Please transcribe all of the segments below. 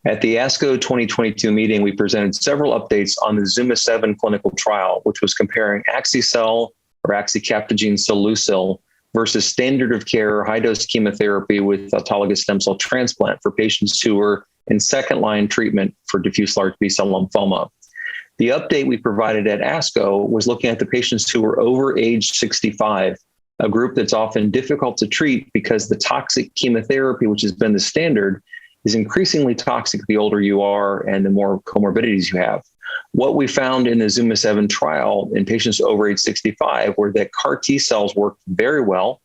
At the ASCO 2022 meeting, we presented several updates on the ZUMA-7 clinical trial, which was comparing axi-cel or Axicabtagene Ciloleucel versus standard of care high-dose chemotherapy with autologous stem cell transplant for patients who were in second-line treatment for diffuse large B-cell lymphoma. The update we provided at ASCO was looking at the patients who were over age 65, a group that's often difficult to treat because the toxic chemotherapy, which has been the standard, is increasingly toxic the older you are and the more comorbidities you have. What we found in the ZUMA-7 trial in patients over age 65 were that CAR T cells worked very well,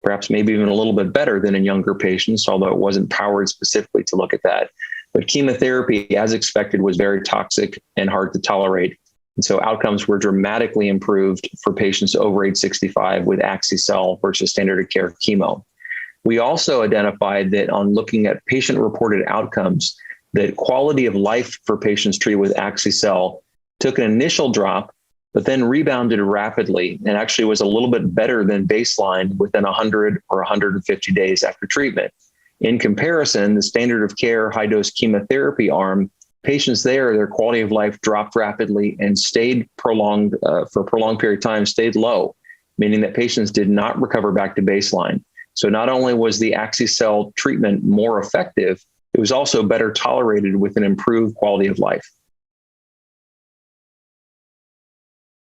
perhaps maybe even a little bit better than in younger patients, although it wasn't powered specifically to look at that. But chemotherapy, as expected, was very toxic and hard to tolerate. And so outcomes were dramatically improved for patients over age 65 with axi-cel versus standard of care chemo. We also identified that on looking at patient-reported outcomes, that quality of life for patients treated with axi-cel took an initial drop, but then rebounded rapidly and actually was a little bit better than baseline within 100 or 150 days after treatment. In comparison, the standard of care high-dose chemotherapy arm, patients there, their quality of life dropped rapidly and stayed prolonged for a prolonged period of time, stayed low, meaning that patients did not recover back to baseline. So not only was the axi-cel treatment more effective, it was also better tolerated with an improved quality of life.